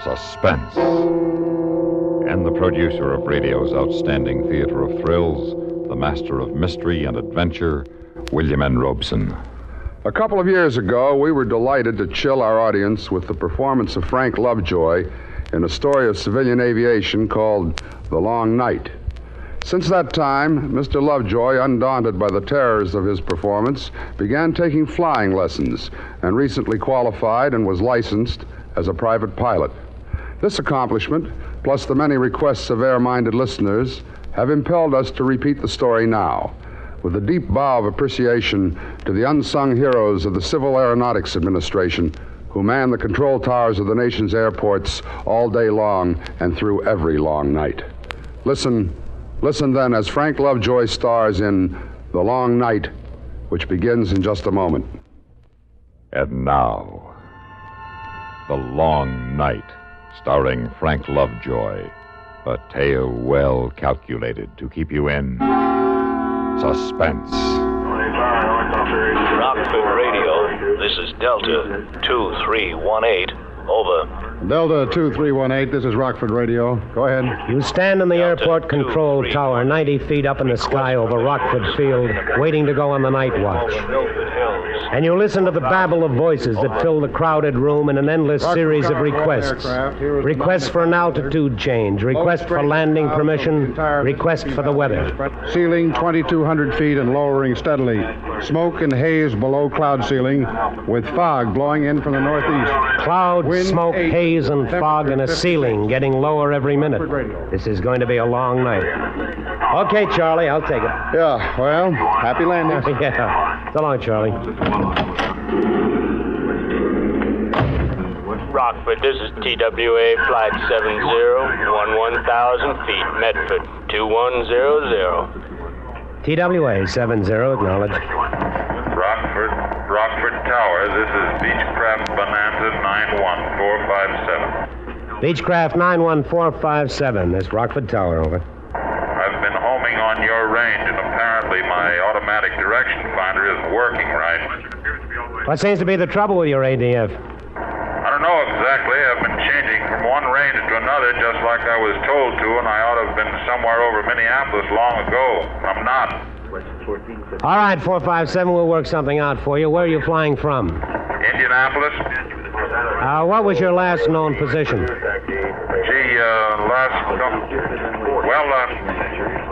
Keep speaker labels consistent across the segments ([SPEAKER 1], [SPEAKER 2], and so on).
[SPEAKER 1] Suspense. And the producer of radio's outstanding theater of thrills, the master of mystery and adventure, William N. Robeson.
[SPEAKER 2] A couple of years ago, we were delighted to chill our audience with the performance of Frank Lovejoy in a story of civilian aviation called The Long Night. Since that time, Mr. Lovejoy, undaunted by the terrors of his performance, began taking flying lessons and recently qualified and was licensed as a private pilot. This accomplishment, plus the many requests of air-minded listeners, have impelled us to repeat the story now, with a deep bow of appreciation to the unsung heroes of the Civil Aeronautics Administration who man the control towers of the nation's airports all day long and through every long night. Listen then as Frank Lovejoy stars in The Long Night, which begins in just a moment.
[SPEAKER 1] And now, The Long Night, starring Frank Lovejoy, a tale well calculated to keep you in suspense.
[SPEAKER 3] Rockford Radio, this is Delta 2318, over.
[SPEAKER 4] Delta 2318, this is Rockford Radio. Go ahead.
[SPEAKER 5] You stand in the airport control tower 90 feet up in the sky over Rockford Field, waiting to go on the night watch. And you listen to the babble of voices that fill the crowded room in an endless series of requests. Requests for an altitude change, request for landing permission, request for the weather.
[SPEAKER 4] Ceiling 2,200 feet and lowering steadily. Smoke and haze below cloud ceiling with fog blowing in from the northeast.
[SPEAKER 5] Cloud, smoke, haze, and fog and a ceiling getting lower every minute. This is going to be a long night. Okay, Charlie, I'll take it.
[SPEAKER 4] Yeah, well, happy landing.
[SPEAKER 5] Yeah. So long, Charlie.
[SPEAKER 6] Rockford, this is TWA Flight 70, 11,000 feet, Medford, 2100.
[SPEAKER 5] TWA 70, acknowledge.
[SPEAKER 7] Rockford Tower, this is Beechcraft Bonanza 91457.
[SPEAKER 5] Beechcraft 91457, this Rockford Tower, over.
[SPEAKER 7] I've been homing on your range, and apparently my automatic direction finder isn't working right.
[SPEAKER 5] What seems to be the trouble with your ADF?
[SPEAKER 7] I don't know exactly. I've been changing from one range to another just like I was told to, and I ought to have been somewhere over Minneapolis long ago. I'm not.
[SPEAKER 5] All right, 457, we'll work something out for you. Where are you flying from?
[SPEAKER 7] Indianapolis.
[SPEAKER 5] What was your last known position?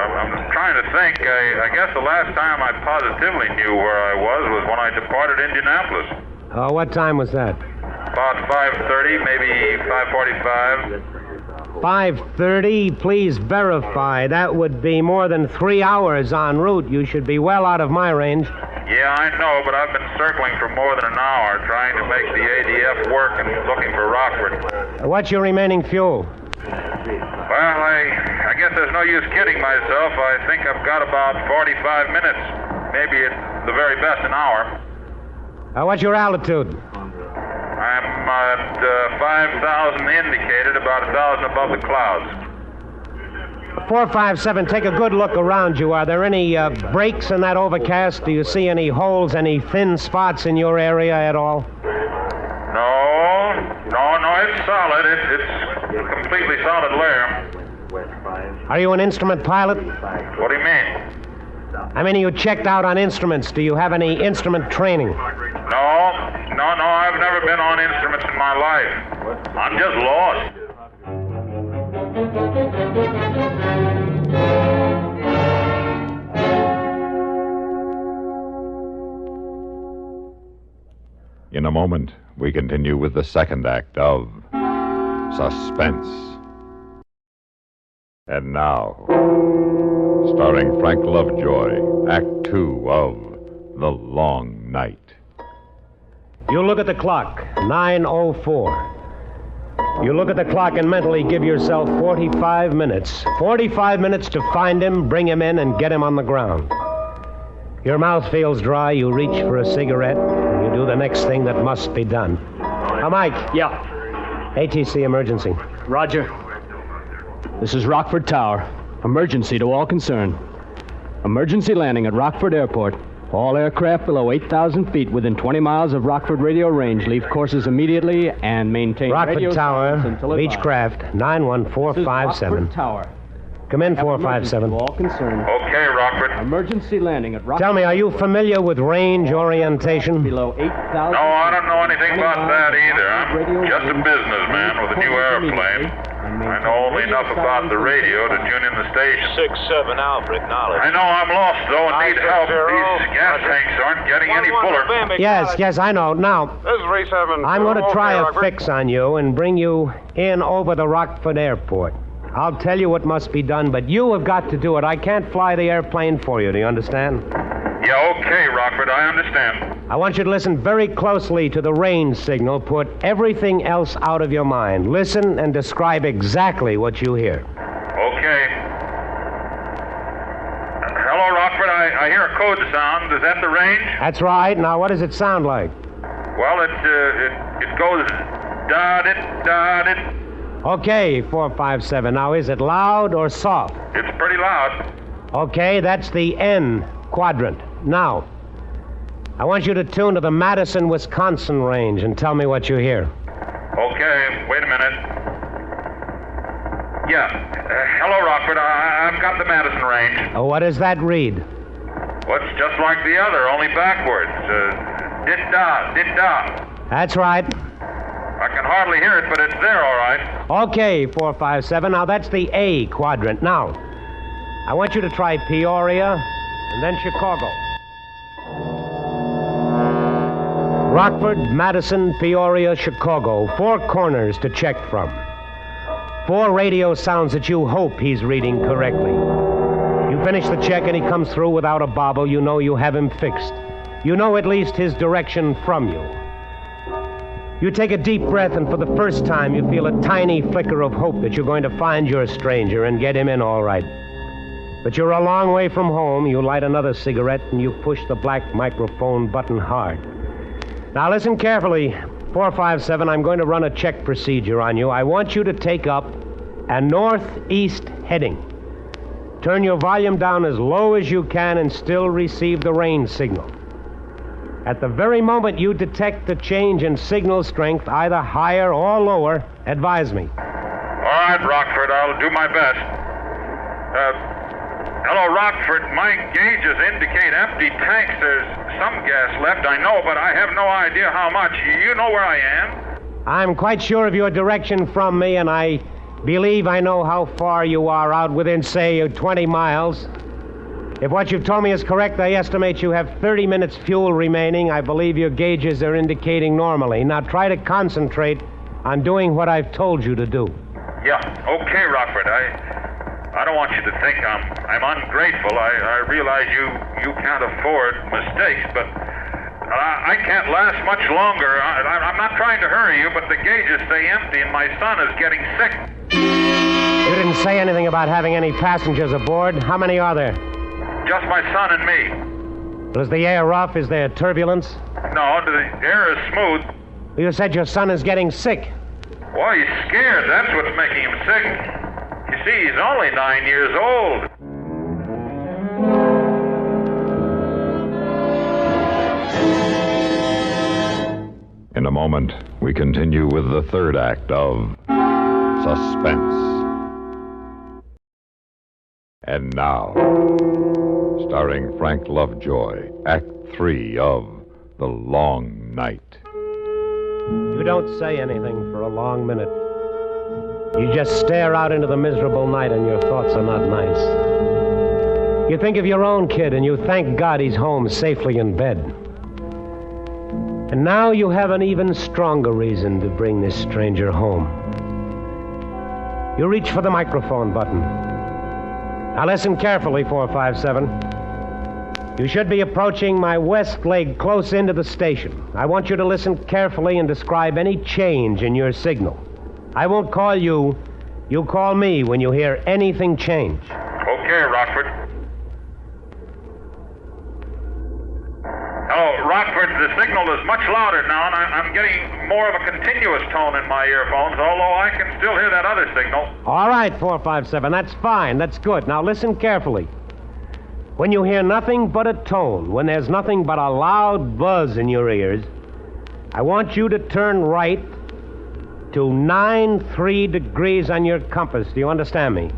[SPEAKER 7] I'm trying to think. I guess the last time I positively knew where I was when I departed Indianapolis.
[SPEAKER 5] What time was that?
[SPEAKER 7] About 5:30, maybe 5:45.
[SPEAKER 5] 5:30, please verify. That would be more than 3 hours en route. You should be well out of my range.
[SPEAKER 7] Yeah, I know, but I've been circling for more than an hour trying to make the ADF work and looking for Rockford.
[SPEAKER 5] What's your remaining fuel?
[SPEAKER 7] Well, I guess there's no use kidding myself. I think I've got about 45 minutes. Maybe at the very best an hour.
[SPEAKER 5] What's your altitude?
[SPEAKER 7] I'm at 5,000 indicated, about 1,000 above the clouds.
[SPEAKER 5] 457, take a good look around you. Are there any breaks in that overcast? Do you see any holes, any thin spots in your area at all?
[SPEAKER 7] No, it's solid. It's completely solid layer.
[SPEAKER 5] Are you an instrument pilot?
[SPEAKER 7] What do you mean?
[SPEAKER 5] I mean, are you checked out on instruments? Do you have any instrument training?
[SPEAKER 7] No, I've never been on instruments in my life. I'm just lost.
[SPEAKER 1] In a moment, we continue with the second act of Suspense. And now, starring Frank Lovejoy, Act 2 of The Long Night.
[SPEAKER 5] You look at the clock, 9:04. You look at the clock and mentally give yourself 45 minutes. 45 minutes to find him, bring him in, and get him on the ground. Your mouth feels dry, you reach for a cigarette, and you do the next thing that must be done. Mike.
[SPEAKER 8] Yeah.
[SPEAKER 5] ATC emergency.
[SPEAKER 8] Roger. This is Rockford Tower. Emergency to all concerned. Emergency landing at Rockford Airport. All aircraft below 8,000 feet within 20 miles of Rockford radio range leave courses immediately and maintain radio
[SPEAKER 5] Rockford Tower,
[SPEAKER 8] silence until advised.
[SPEAKER 5] Beechcraft, 91457.
[SPEAKER 8] Rockford Tower.
[SPEAKER 5] Come in,
[SPEAKER 8] Have emergency
[SPEAKER 5] 457.
[SPEAKER 8] to all concerned.
[SPEAKER 7] Okay, Rockford.
[SPEAKER 8] Emergency landing at Rockford.
[SPEAKER 5] Tell me, are you familiar with range orientation?
[SPEAKER 8] Below 8,000.
[SPEAKER 7] No, I don't know anything about that either. I'm just a businessman with a new airplane. I know only enough about the radio to tune in the station.
[SPEAKER 3] 6-7 Alfred, knowledge.
[SPEAKER 7] I know I'm lost, though, and need help. These gas tanks aren't getting any fuller.
[SPEAKER 5] Yes, I know. Now,
[SPEAKER 2] This is 37.
[SPEAKER 5] I'm going to try a fix on you and bring you in over the Rockford Airport. I'll tell you what must be done, but you have got to do it. I can't fly the airplane for you, do you understand?
[SPEAKER 7] Yeah, okay, Rockford, I understand.
[SPEAKER 5] I want you to listen very closely to the range signal. Put everything else out of your mind. Listen and describe exactly what you hear.
[SPEAKER 7] Okay. Hello, Rockford, I hear a code sound. Is that the range?
[SPEAKER 5] That's right. Now, what does it sound like?
[SPEAKER 7] Well, it goes da-dit.
[SPEAKER 5] Okay, 457. Now, is it loud or soft?
[SPEAKER 7] It's pretty loud.
[SPEAKER 5] Okay, that's the N quadrant. Now, I want you to tune to the Madison, Wisconsin range and tell me what you hear.
[SPEAKER 7] Okay, wait a minute. Yeah. Hello, Rockford. I've got the Madison range.
[SPEAKER 5] Oh, what does that read?
[SPEAKER 7] Well, it's just like the other, only backwards. Dit-da.
[SPEAKER 5] That's right.
[SPEAKER 7] I can hardly hear it, but it's there, all right.
[SPEAKER 5] Okay, 457. Now, that's the A quadrant. Now, I want you to try Peoria and then Chicago. Rockford, Madison, Peoria, Chicago. 4 corners to check from. 4 radio sounds that you hope he's reading correctly. You finish the check and he comes through without a bobble. You know you have him fixed. You know at least his direction from you. You take a deep breath, and for the first time, you feel a tiny flicker of hope that you're going to find your stranger and get him in all right. But you're a long way from home. You light another cigarette, and you push the black microphone button hard. Now, listen carefully. 457, I'm going to run a check procedure on you. I want you to take up a northeast heading. Turn your volume down as low as you can and still receive the range signal. At the very moment you detect a change in signal strength, either higher or lower, advise me.
[SPEAKER 7] All right, Rockford, I'll do my best. Hello, Rockford. My gauges indicate empty tanks. There's some gas left, I know, but I have no idea how much. You know where I am?
[SPEAKER 5] I'm quite sure of your direction from me, and I believe I know how far you are out within, say, 20 miles. If what you've told me is correct, I estimate you have 30 minutes fuel remaining. I believe your gauges are indicating normally. Now try to concentrate on doing what I've told you to do.
[SPEAKER 7] Yeah, okay, Rockford. I don't want you to think I'm ungrateful. I realize you can't afford mistakes, but I can't last much longer. I'm not trying to hurry you, but the gauges stay empty and my son is getting sick.
[SPEAKER 5] You didn't say anything about having any passengers aboard. How many are there?
[SPEAKER 7] Just my son and me.
[SPEAKER 5] Is the air rough? Is there turbulence?
[SPEAKER 7] No, the air is smooth.
[SPEAKER 5] You said your son is getting sick.
[SPEAKER 7] Well, he's scared. That's what's making him sick. You see, he's only 9 years old.
[SPEAKER 1] In a moment, we continue with the third act of Suspense. And now, starring Frank Lovejoy, Act 3 of The Long Night.
[SPEAKER 5] You don't say anything for a long minute. You just stare out into the miserable night and your thoughts are not nice. You think of your own kid and you thank God he's home safely in bed. And now you have an even stronger reason to bring this stranger home. You reach for the microphone button. Now listen carefully, 457. You should be approaching my west leg close into the station. I want you to listen carefully and describe any change in your signal. I won't call you. You call me when you hear anything change.
[SPEAKER 7] Okay, Rockford. Hello, Rockford. The signal is much louder now, and I'm getting more of a continuous tone in my earphones, although I can still hear that other signal.
[SPEAKER 5] All right, 457. That's fine. That's good. Now listen carefully. When you hear nothing but a tone, when there's nothing but a loud buzz in your ears, I want you to turn right to 93 degrees on your compass. Do you understand me?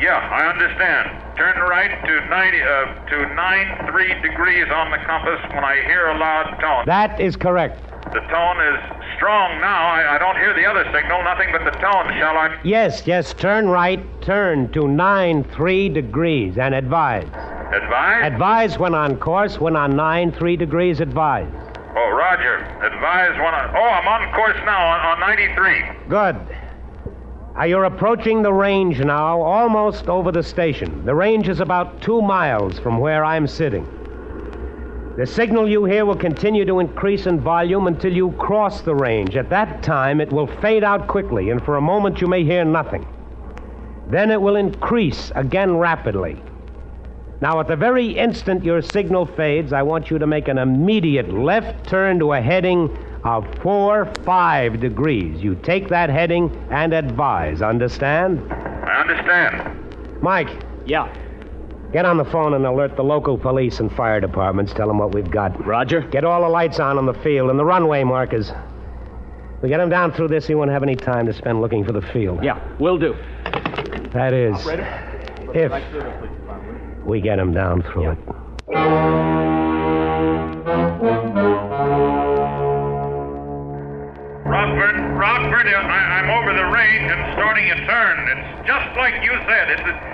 [SPEAKER 7] Yeah, I understand. Turn right to 93 degrees on the compass when I hear a loud tone.
[SPEAKER 5] That is correct.
[SPEAKER 7] The tone is strong now. I don't hear the other signal, nothing but the tone. Shall I?
[SPEAKER 5] Yes, turn right, turn to 93 degrees and advise.
[SPEAKER 7] Advise?
[SPEAKER 5] Advise when on course, when on 93 degrees, advise.
[SPEAKER 7] Oh, Roger. Advise when I'm on course now on 93.
[SPEAKER 5] Good. You're approaching the range now, almost over the station. The range is about 2 miles from where I'm sitting. The signal you hear will continue to increase in volume until you cross the range. At that time, it will fade out quickly, and for a moment you may hear nothing. Then it will increase again rapidly. Now, at the very instant your signal fades, I want you to make an immediate left turn to a heading of 45 degrees. You take that heading and advise. Understand?
[SPEAKER 7] I understand.
[SPEAKER 5] Mike.
[SPEAKER 8] Yeah.
[SPEAKER 5] Get on the phone and alert the local police and fire departments. Tell them what we've got.
[SPEAKER 8] Roger.
[SPEAKER 5] Get all the lights on the field and the runway markers. We get them down through this, you won't have any time to spend looking for the field.
[SPEAKER 8] Yeah, will do.
[SPEAKER 5] That is, if we get them down through it.
[SPEAKER 7] Rockford, I'm over the range and starting a turn. It's just like you said.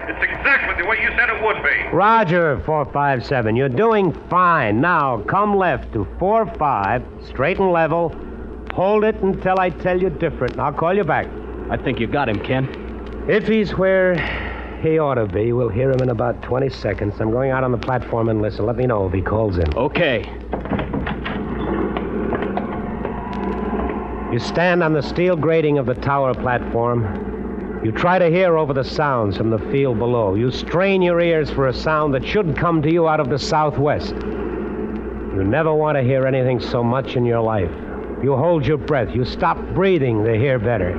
[SPEAKER 7] It's exactly the way you said it would be.
[SPEAKER 5] Roger, 457. You're doing fine. Now, come left to 45, straight and level. Hold it until I tell you different, and I'll call you back.
[SPEAKER 8] I think you got him, Ken.
[SPEAKER 5] If he's where he ought to be, we'll hear him in about 20 seconds. I'm going out on the platform and listen. Let me know if he calls in.
[SPEAKER 8] Okay.
[SPEAKER 5] You stand on the steel grating of the tower platform. You try to hear over the sounds from the field below. You strain your ears for a sound that should come to you out of the southwest. You never want to hear anything so much in your life. You hold your breath. You stop breathing to hear better.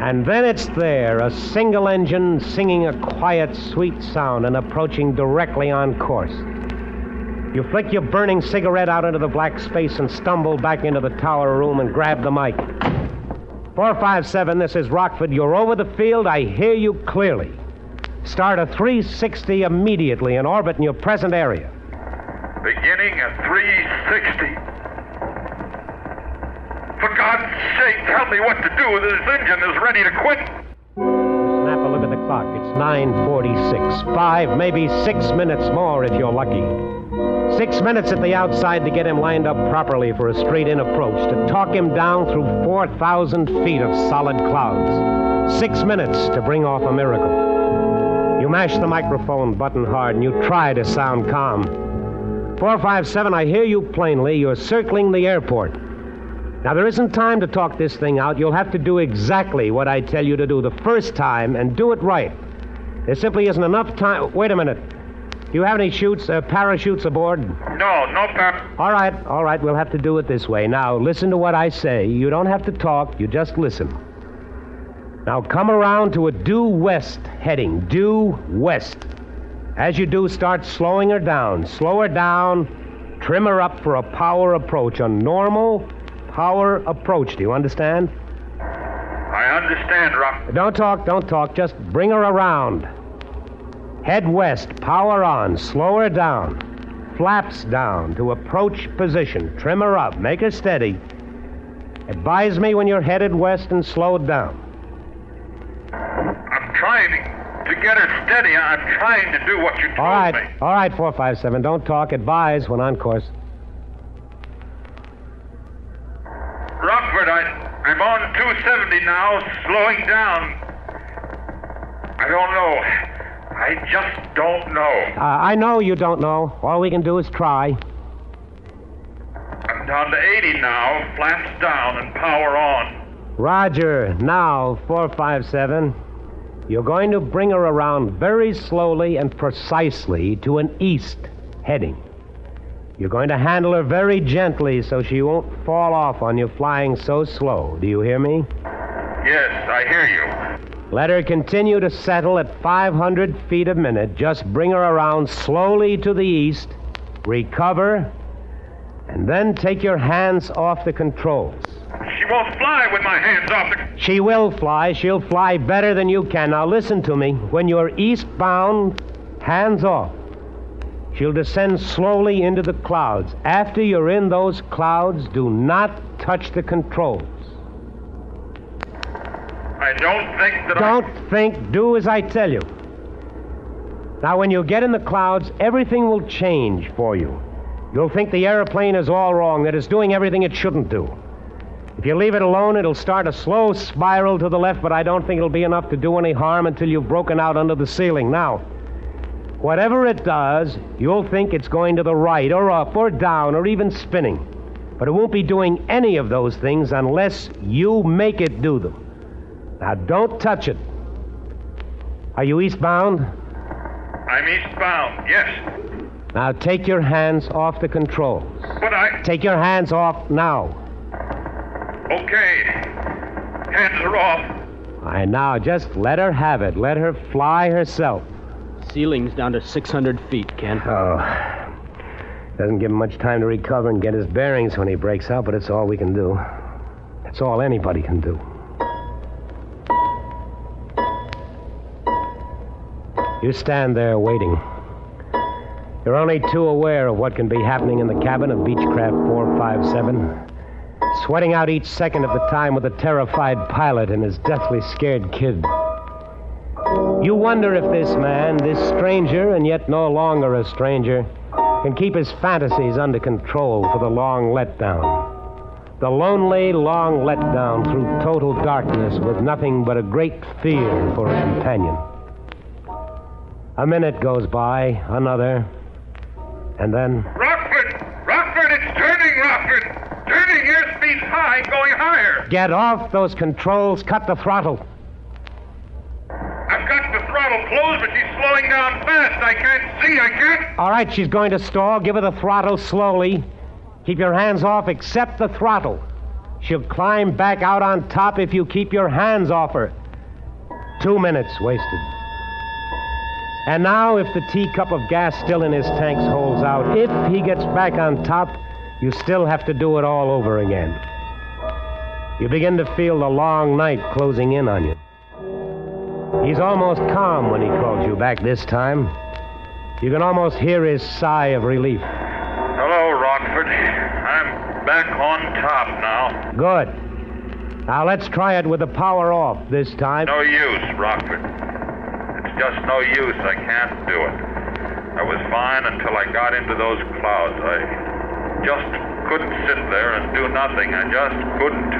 [SPEAKER 5] And then it's there, a single engine singing a quiet, sweet sound and approaching directly on course. You flick your burning cigarette out into the black space and stumble back into the tower room and grab the mic. 457, this is Rockford. You're over the field. I hear you clearly. Start a 360 immediately in orbit in your present area.
[SPEAKER 7] Beginning at 360. For God's sake, tell me what to do. This engine is ready to quit.
[SPEAKER 5] Snap a look at the clock. It's 9:46. 5, maybe 6 minutes more if you're lucky. 6 minutes at the outside to get him lined up properly for a straight-in approach, to talk him down through 4,000 feet of solid clouds. 6 minutes to bring off a miracle. You mash the microphone button hard and you try to sound calm. 457, I hear you plainly. You're circling the airport. Now, there isn't time to talk this thing out. You'll have to do exactly what I tell you to do the first time and do it right. There simply isn't enough time. Wait a minute. Do you have any parachutes aboard?
[SPEAKER 7] No parachutes.
[SPEAKER 5] All right, we'll have to do it this way. Now, listen to what I say. You don't have to talk, you just listen. Now, come around to a due west heading, due west. As you do, start slowing her down. Slow her down, trim her up for a power approach, a normal power approach. Do you understand?
[SPEAKER 7] I understand, Rock.
[SPEAKER 5] Don't talk, just bring her around. Head west, power on, slow her down. Flaps down to approach position. Trim her up, make her steady. Advise me when you're headed west and slowed down.
[SPEAKER 7] I'm trying to get her steady. I'm trying to do what you told me.
[SPEAKER 5] All right, 457, don't talk. Advise when on course.
[SPEAKER 7] Rockford, I'm on 270 now, slowing down. I don't know. I just don't know.
[SPEAKER 5] I know you don't know. All we can do is try.
[SPEAKER 7] I'm down to 80 now, flaps down and power on.
[SPEAKER 5] Roger. Now, 457, you're going to bring her around very slowly and precisely to an east heading. You're going to handle her very gently so she won't fall off on you flying so slow. Do you hear me?
[SPEAKER 7] Yes, I hear you.
[SPEAKER 5] Let her continue to settle at 500 feet a minute. Just bring her around slowly to the east, recover, and then take your hands off the controls.
[SPEAKER 7] She won't fly with my hands off the...
[SPEAKER 5] She will fly. She'll fly better than you can. Now listen to me. When you're eastbound, hands off. She'll descend slowly into the clouds. After you're in those clouds, do not touch the controls.
[SPEAKER 7] I don't think that
[SPEAKER 5] Don't think. Do as I tell you. Now, when you get in the clouds, everything will change for you. You'll think the airplane is all wrong, that it's doing everything it shouldn't do. If you leave it alone, it'll start a slow spiral to the left, but I don't think it'll be enough to do any harm until you've broken out under the ceiling. Now, whatever it does, you'll think it's going to the right or up or down or even spinning. But it won't be doing any of those things unless you make it do them. Now, don't touch it. Are you eastbound?
[SPEAKER 7] I'm eastbound, yes.
[SPEAKER 5] Now, take your hands off the controls.
[SPEAKER 7] But
[SPEAKER 5] Take your hands off now.
[SPEAKER 7] Okay. Hands are off.
[SPEAKER 5] All right, now, just let her have it. Let her fly herself.
[SPEAKER 8] Ceiling's down to 600 feet, Ken.
[SPEAKER 5] Oh. Doesn't give him much time to recover and get his bearings when he breaks out, but it's all we can do. It's all anybody can do. You stand there waiting. You're only too aware of what can be happening in the cabin of Beechcraft 457. Sweating out each second of the time with a terrified pilot and his deathly scared kid. You wonder if this man, this stranger, and yet no longer a stranger, can keep his fantasies under control for the long letdown. The lonely, long letdown through total darkness with nothing but a great fear for a companion. A minute goes by, another, and then...
[SPEAKER 7] Rockford! Rockford, it's turning, Rockford! Turning, airspeed's high, going higher!
[SPEAKER 5] Get off those controls, cut the throttle.
[SPEAKER 7] I've got the throttle closed, but she's slowing down fast. I can't see, I can't...
[SPEAKER 5] All right, she's going to stall. Give her the throttle slowly. Keep your hands off except the throttle. She'll climb back out on top if you keep your hands off her. 2 minutes wasted. And now, if the teacup of gas still in his tanks holds out, if he gets back on top, you still have to do it all over again. You begin to feel the long night closing in on you. He's almost calm when he calls you back this time. You can almost hear his sigh of relief.
[SPEAKER 7] Hello, Rockford. I'm back on top now.
[SPEAKER 5] Good. Now let's try it with the power off this time.
[SPEAKER 7] No use, Rockford. It's just no use. I can't do it. I was fine until I got into those clouds. I just couldn't sit there and do nothing. I just couldn't.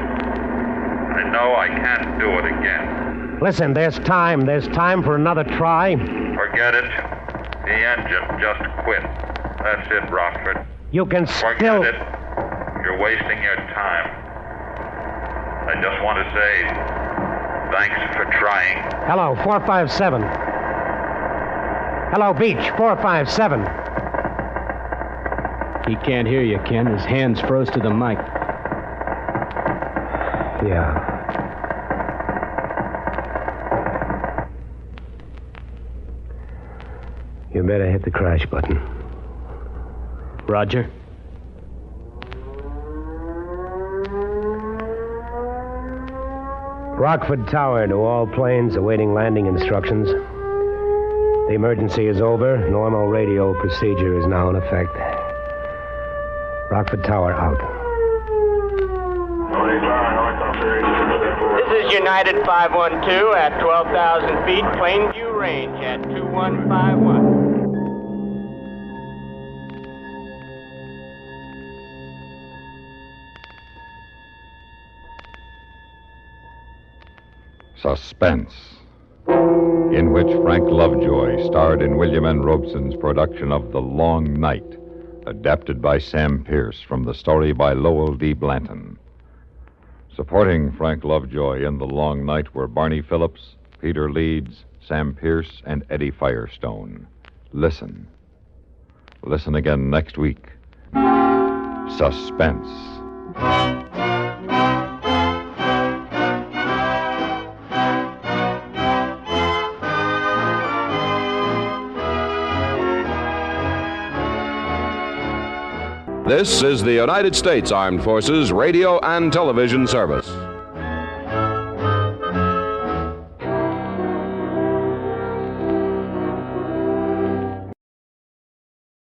[SPEAKER 7] I know I can't do it again.
[SPEAKER 5] Listen, there's time. There's time for another try.
[SPEAKER 7] Forget it. The engine just quit. That's it, Rockford.
[SPEAKER 5] You can
[SPEAKER 7] Forget
[SPEAKER 5] still...
[SPEAKER 7] it. You're wasting your time. I just want to say thanks for trying.
[SPEAKER 5] Hello, 457. Hello, Beach, 457.
[SPEAKER 8] He can't hear you, Ken. His hands froze to the mic.
[SPEAKER 5] Yeah. You better hit the crash button.
[SPEAKER 8] Roger.
[SPEAKER 5] Rockford Tower to all planes awaiting landing instructions. The emergency is over. Normal radio procedure is now in effect. Rockford Tower out.
[SPEAKER 6] This is United 512 at 12,000 feet, Plainview range at 2151.
[SPEAKER 1] Suspense, in which Frank Lovejoy starred in William N. Robeson's production of The Long Night, adapted by Sam Pierce from the story by Lowell D. Blanton. Supporting Frank Lovejoy in The Long Night were Barney Phillips, Peter Leeds, Sam Pierce, and Eddie Firestone. Listen. Listen again next week. Suspense.
[SPEAKER 9] This is the United States Armed Forces Radio and Television Service.